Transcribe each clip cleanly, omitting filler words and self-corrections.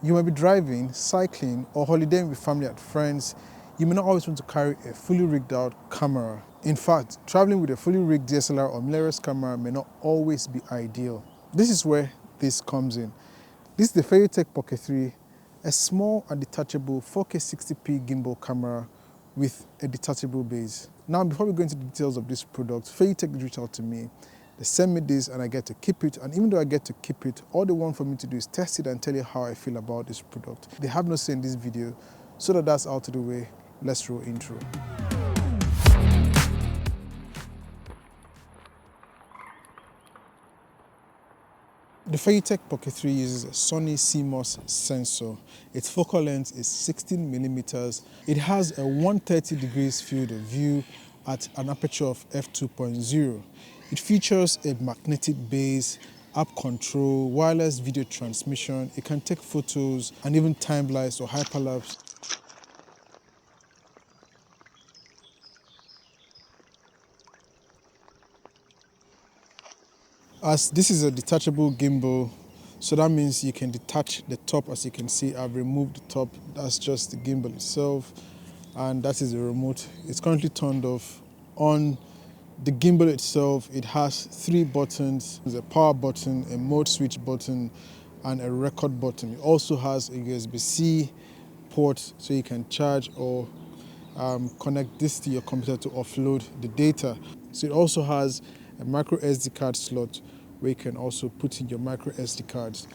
You might be driving, cycling, or holidaying with family and friends. You may not always want to carry a fully rigged out camera. In fact, traveling with a fully rigged DSLR or mirrorless camera may not always be ideal. This is where this comes in. This is the FeiyuTech Pocket 3, a small and detachable 4K 60p gimbal camera with a detachable base. Now, before we go into the details of this product, FeiyuTech reached out to me. They send me this and I get to keep it, and even though I get to keep it, all they want for me to do is test it and tell you how I feel about this product. They have no say in this video, so that's out of the way. Let's roll intro. The FeiyuTech Pocket 3 uses a Sony CMOS sensor. Its focal length is 16mm. It has a 130 degrees field of view at an aperture of f2.0. It features a magnetic base, app control, wireless video transmission. It can take photos and even time-lapse or hyperlapse. As this is a detachable gimbal, so that means you can detach the top. As you can see, I've removed the top. That's just the gimbal itself, and that is the remote. It's currently turned off. On the gimbal itself, it has 3 buttons. There's a power button, a mode switch button, and a record button. It also has a USB-C port so you can charge or connect this to your computer to offload the data. So it also has a micro SD card slot where you can also put in your micro SD cards.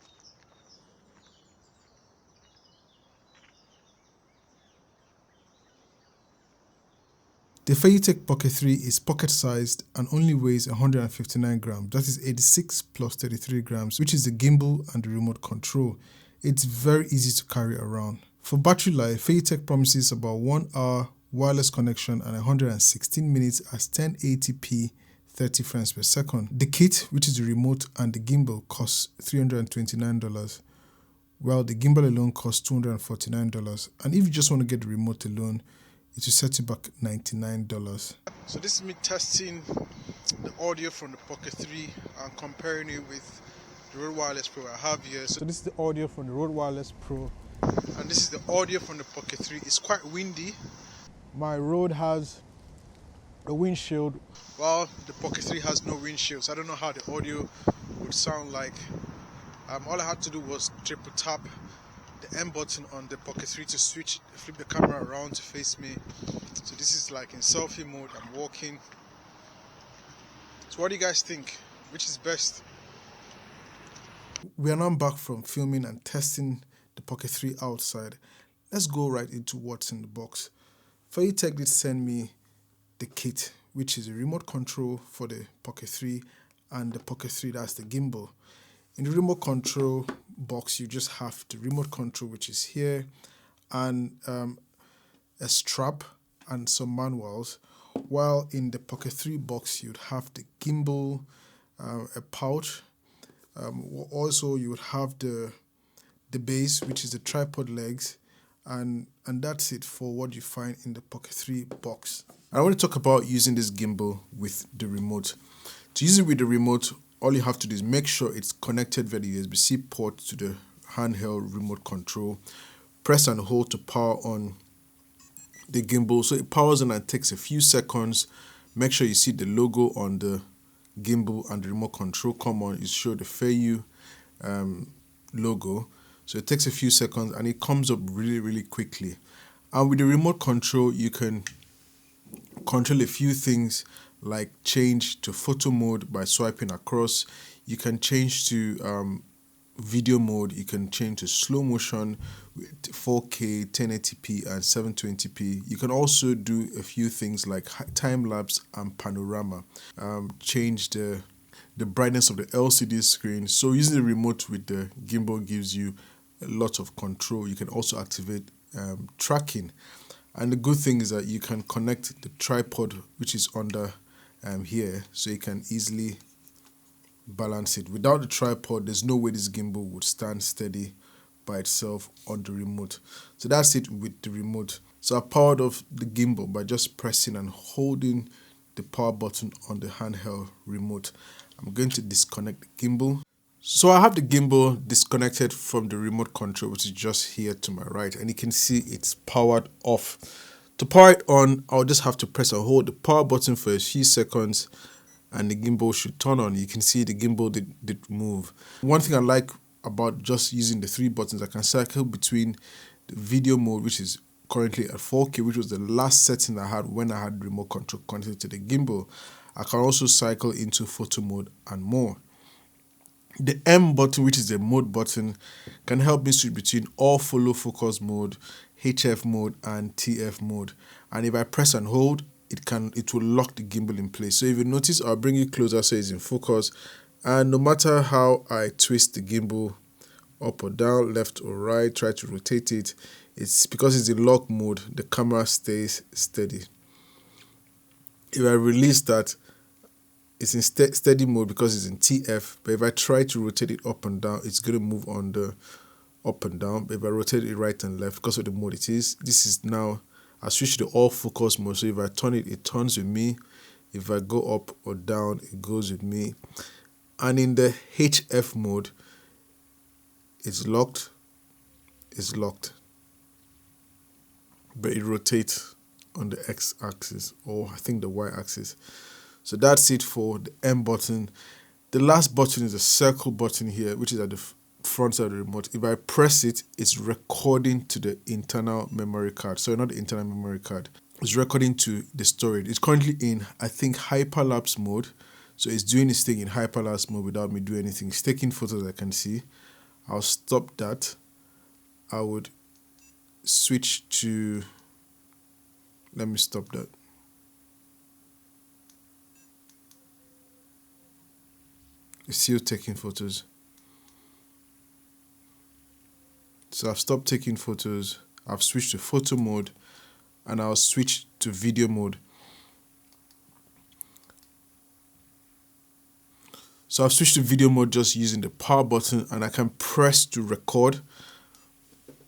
The FeiyuTech Pocket 3 is pocket-sized and only weighs 159 grams. That is 86 plus 33 grams, which is the gimbal and the remote control. It's very easy to carry around. For battery life, FeiyuTech promises about 1 hour wireless connection and 116 minutes at 1080p 30 frames per second. The kit, which is the remote and the gimbal, costs $329, while the gimbal alone costs $249. And if you just want to get the remote alone, it will set you back $99. So this is me testing the audio from the Pocket 3 and comparing it with the Rode Wireless Pro I have here. So this is the audio from the Rode Wireless Pro, and this is the audio from the Pocket 3. It's quite windy. My Rode has a windshield, while the Pocket 3 has no windshield, so I don't know how the audio would sound like. All I had to do was triple tap the M button on the Pocket 3 to flip the camera around to face me. So this is like in selfie mode. I'm walking. So what do you guys think? Which is best? We are now back from filming and testing the Pocket 3 outside. Let's go right into what's in the box. FeiyuTech did send me the kit, which is a remote control for the Pocket 3 and the Pocket 3, that's the gimbal. In the remote control box, you just have the remote control, which is here, and a strap and some manuals, while in the Pocket 3 box, you'd have the gimbal, a pouch. Also, you would have the base, which is the tripod legs, and that's it for what you find in the Pocket 3 box. I want to talk about using this gimbal with the remote. To use it with the remote, all you have to do is make sure it's connected via the USB-C port to the handheld remote control. Press and hold to power on the gimbal. So it powers on and takes a few seconds. Make sure you see the logo on the gimbal and the remote control come on. It shows the Feiyu logo. So it takes a few seconds and it comes up really quickly. And with the remote control, you can control a few things like change to photo mode by swiping across. You can change to video mode. You can change to slow motion with 4K, 1080p and 720p. You can also do a few things like time lapse and panorama. Change the brightness of the LCD screen. So using the remote with the gimbal gives you a lot of control. You can also activate tracking. And the good thing is that you can connect the tripod, which is under here, so you can easily balance it. Without the tripod, there's no way this gimbal would stand steady by itself on the remote. So that's it with the remote. So I powered off the gimbal by just pressing and holding the power button on the handheld remote. I'm going to disconnect the gimbal. So I have the gimbal disconnected from the remote control, which is just here to my right, and you can see it's powered off. To power it on, I'll just have to press and hold the power button for a few seconds and the gimbal should turn on. You can see the gimbal did move. One thing I like about just using the three buttons, I can cycle between the video mode, which is currently at 4K, which was the last setting I had when I had remote control connected to the gimbal. I can also cycle into photo mode and more. The M button, which is the mode button, can help me switch between all follow focus mode, HF mode, and TF mode. And if I press and hold, it will lock the gimbal in place. So if you notice, I'll bring it closer so it's in focus. And no matter how I twist the gimbal up or down, left or right, try to rotate it, it's because it's in lock mode, the camera stays steady. If I release that, it's in steady mode because it's in TF, but if I try to rotate it up and down, it's going to move on the up and down. But if I rotate it right and left, because of the mode it is, this is now, I switch to all focus mode. So if I turn it, it turns with me. If I go up or down, it goes with me. And in the HF mode, it's locked, but it rotates on the X axis, or I think the Y axis. So that's it for the M button. The last button is the circle button here, which is at the front side of the remote. If I press it, it's recording to the internal memory card. Sorry, not the internal memory card. It's recording to the storage. It's currently in, I think, hyperlapse mode. So it's doing its thing in hyperlapse mode without me doing anything. It's taking photos, I can see. I'll stop that. I would switch to, let me stop that. It's still taking photos. So I've stopped taking photos. I've switched to photo mode and I'll switch to video mode. So I've switched to video mode just using the power button and I can press to record.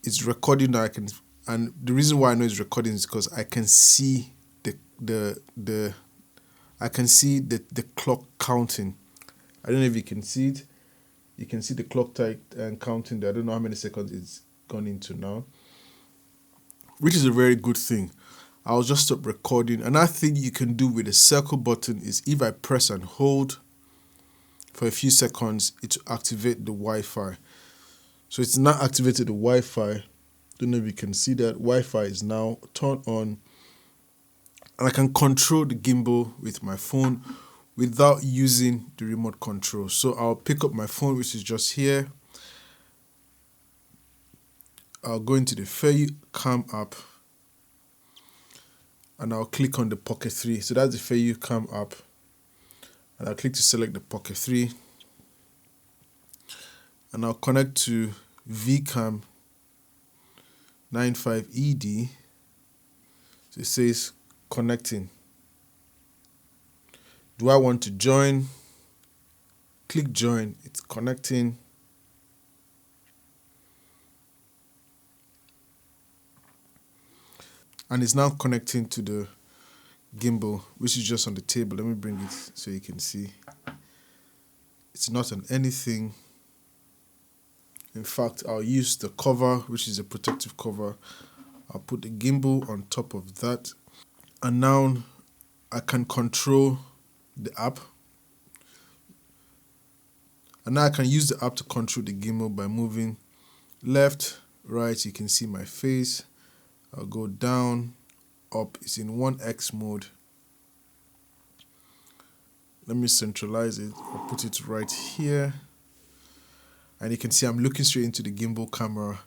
It's recording now. And the reason why I know it's recording is because I can see the clock counting. I don't know if you can see it. You can see the clock counting there. I don't know how many seconds it's gone into now, which is a very good thing. I'll just stop recording. Another thing you can do with the circle button is if I press and hold for a few seconds, it will activate the Wi-Fi. So it's now activated the Wi-Fi. Don't know if you can see that. Wi-Fi is now turned on. And I can control the gimbal with my phone without using the remote control. So I'll pick up my phone, which is just here. I'll go into the FeiyuCam app and I'll click on the Pocket 3. So that's the FeiyuCam app. And I'll click to select the Pocket 3. And I'll connect to VCam 95ED. So it says connecting. Do I want to join? Click join. It's connecting. And it's now connecting to the gimbal, which is just on the table. Let me bring it so you can see. It's not on anything. In fact, I'll use the cover, which is a protective cover. I'll put the gimbal on top of that. And now I can control the app. And now I can use the app to control the gimbal by moving left, right. You can see my face. I'll go down, up. It's in 1x mode. Let me centralize it. I'll put it right here. And you can see I'm looking straight into the gimbal camera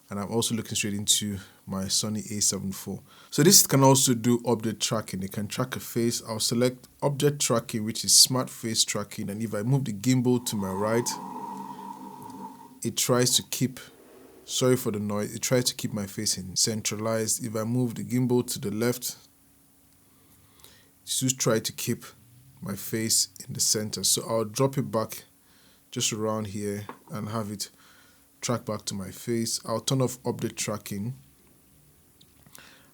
and I'm also looking straight into my Sony a7 IV. So this can also do object tracking. It can track a face. I'll select object tracking, which is smart face tracking. And if I move the gimbal to my right, it tries to keep, sorry for the noise, it tries to keep my face in centralized. If I move the gimbal to the left, it just tries to keep my face in the center. So I'll drop it back just around here and have it track back to my face. I'll turn off object tracking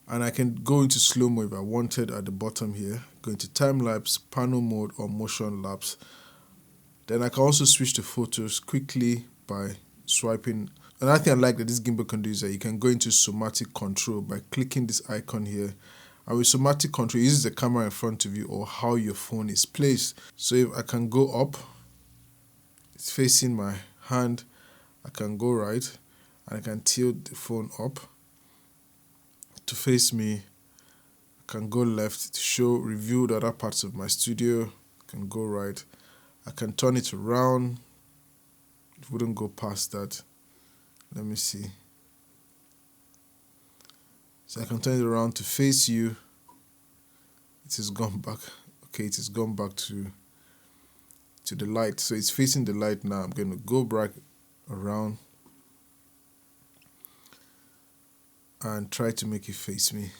and I can go into slow-mo if I wanted at the bottom here. Go into time lapse, panel mode or motion lapse. Then I can also switch to photos quickly by swiping. Another thing I like that this gimbal can do is that you can go into somatic control by clicking this icon here. And with somatic control, it uses the camera in front of you or how your phone is placed. So if I can go up, it's facing my hand. I can go right, and I can tilt the phone up to face me. I can go left to review the other parts of my studio. I can go right. I can turn it around. It wouldn't go past that. Let me see. So I can turn it around to face you. It has gone back. Okay, it has gone back to the light. So it's facing the light now. I'm going to go back around and try to make it face me.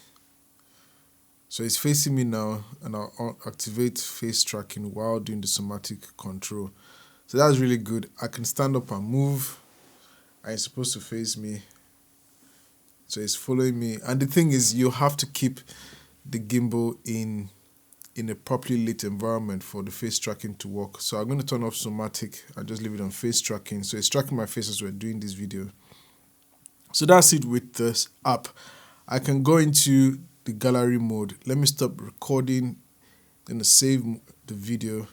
So it's facing me now, and I'll activate face tracking while doing the somatic control. So that's really good. I can stand up and move, and it's supposed to face me. So it's following me. And the thing is, you have to keep the gimbal in a properly lit environment for the face tracking to work. So I'm going to turn off somatic and just leave it on face tracking. So it's tracking my face as we're doing this video. So that's it with this app. I can go into the gallery mode. Let me stop recording. Then save the video.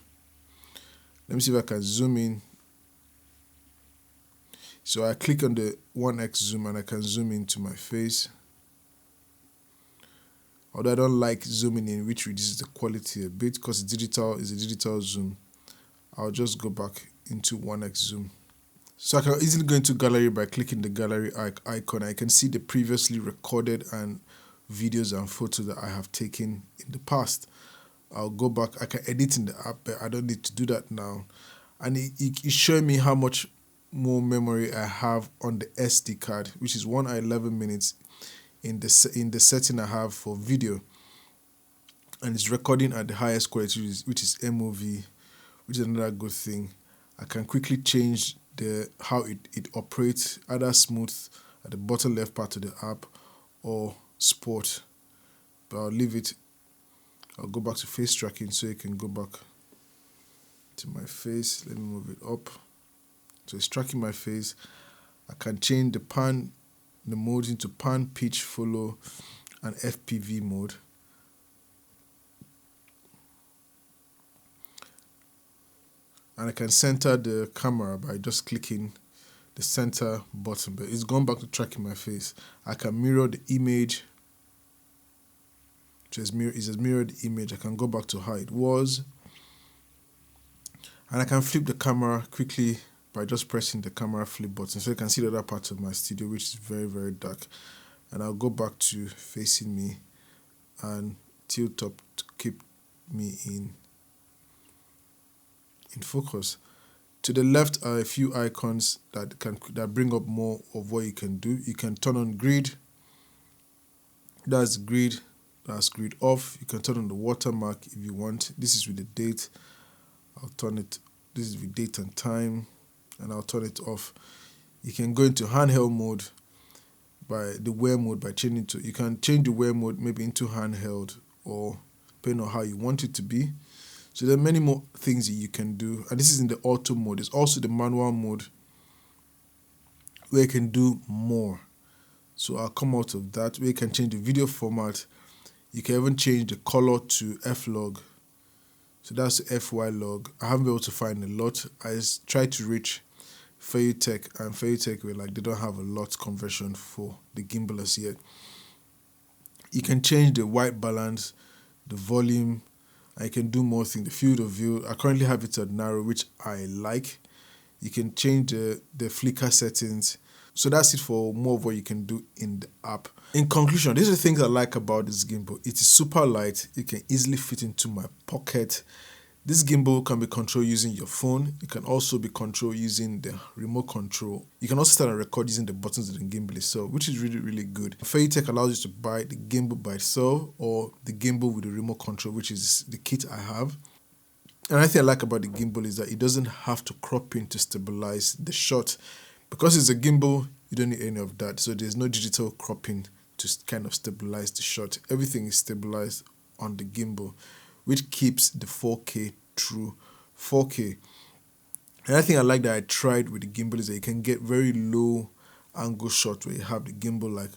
Let me see if I can zoom in. So I click on the 1x zoom and I can zoom into my face. Although I don't like zooming in, which reduces the quality a bit because it's a digital zoom. I'll just go back into 1x zoom. So I can easily go into gallery by clicking the gallery icon. I can see the previously recorded and videos and photos that I have taken in the past. I'll go back. I can edit in the app, but I don't need to do that now. And it's showing me how much more memory I have on the SD card, which is 1 hour 11 minutes in the setting I have for video. And it's recording at the highest quality, which is MOV, which is another good thing. I can quickly change how it operates, either smooth at the bottom left part of the app or sport. But I'll leave it. I'll go back to face tracking so you can go back to my face. Let me move it up. So it's tracking my face. I can change the mode into pan, pitch, follow, and FPV mode. And I can center the camera by just clicking the center button, but it's gone back to tracking my face. I can mirror the image. It has mirrored the image. I can go back to how it was. And I can flip the camera quickly by just pressing the camera flip button. So you can see the other parts of my studio, which is very, very dark. And I'll go back to facing me and tilt up to keep me in focus. To the left are a few icons that bring up more of what you can do. You can turn on grid. That's grid off. You can turn on the watermark if you want. This is with the date. I'll turn it. This is with date and time, and I'll turn it off. You can go into handheld mode by the wear mode by changing to. You can change the wear mode maybe into handheld or depending on how you want it to be. So there are many more things that you can do, and this is in the auto mode. There's also the manual mode where you can do more. So I'll come out of that where you can change the video format. You can even change the color to F-log. So that's the FY log. I haven't been able to find a lot. I tried to reach FeiyuTech, and FeiyuTech were like they don't have a lot conversion for the gimbal as yet. You can change the white balance, the volume, and you can do more things. The field of view, I currently have it at narrow, which I like. You can change the flicker settings. So that's it for more of what you can do in the app. In conclusion, these are the things I like about this gimbal. It is super light. It can easily fit into my pocket. This gimbal can be controlled using your phone. It can also be controlled using the remote control. You can also start and record using the buttons of the gimbal itself, which is really, really good. FeiyuTech allows you to buy the gimbal by itself or the gimbal with the remote control, which is the kit I have. Another thing I like about the gimbal is that it doesn't have to crop in to stabilize the shot. Because it's a gimbal, you don't need any of that. So there's no digital cropping to kind of stabilize the shot. Everything is stabilized on the gimbal, which keeps the 4K true 4K. Another thing I like that I tried with the gimbal is that you can get very low angle shot where you have the gimbal like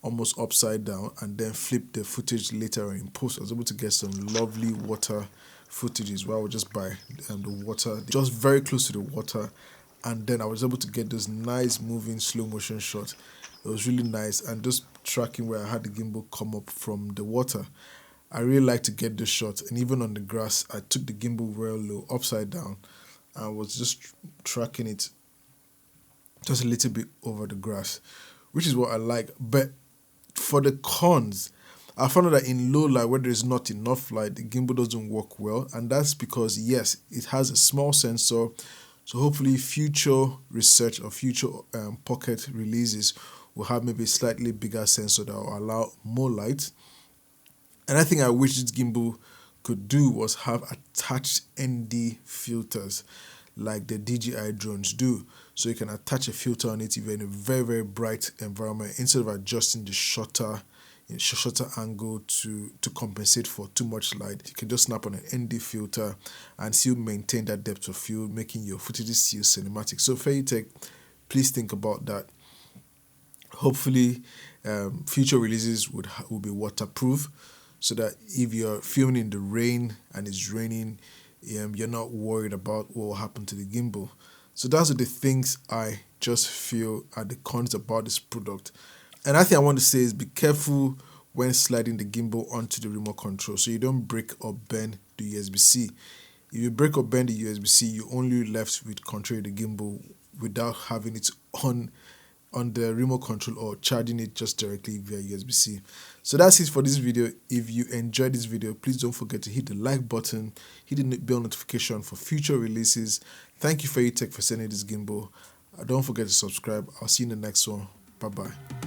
almost upside down and then flip the footage later in post. I was able to get some lovely water footages where I would just buy the water just very close to the water, and then I was able to get those nice moving slow motion shots. It was really nice, and just tracking where I had the gimbal come up from the water. I really like to get those shots, and even on the grass I took the gimbal real low upside down. I was just tracking it just a little bit over the grass, which is what I like. But for the cons, I found out that in low light, where there's not enough light, the gimbal doesn't work well, and that's because yes, it has a small sensor. So hopefully, future research or future pocket releases will have maybe a slightly bigger sensor that will allow more light. And I think I wish this gimbal could do was have attached ND filters like the DJI drones do. So you can attach a filter on it if you're in a very, very bright environment, instead of adjusting the shutter angle to compensate for too much light. You can just snap on an ND filter and still maintain that depth of field, making your footage still cinematic. So FeiyuTech, please think about that. Hopefully, future releases will be waterproof, so that if you're filming in the rain and it's raining, you're not worried about what will happen to the gimbal. So those are the things I just feel are the cons about this product. Another thing I want to say is be careful when sliding the gimbal onto the remote control so you don't break or bend the USB-C. If you break or bend the USB-C, you're only left with controlling the gimbal without having it on the remote control or charging it just directly via USB-C. So that's it for this video. If you enjoyed this video, please don't forget to hit the like button, hit the bell notification for future releases. Thank you FeiyuTech for sending this gimbal. Don't forget to subscribe. I'll see you in the next one. Bye bye.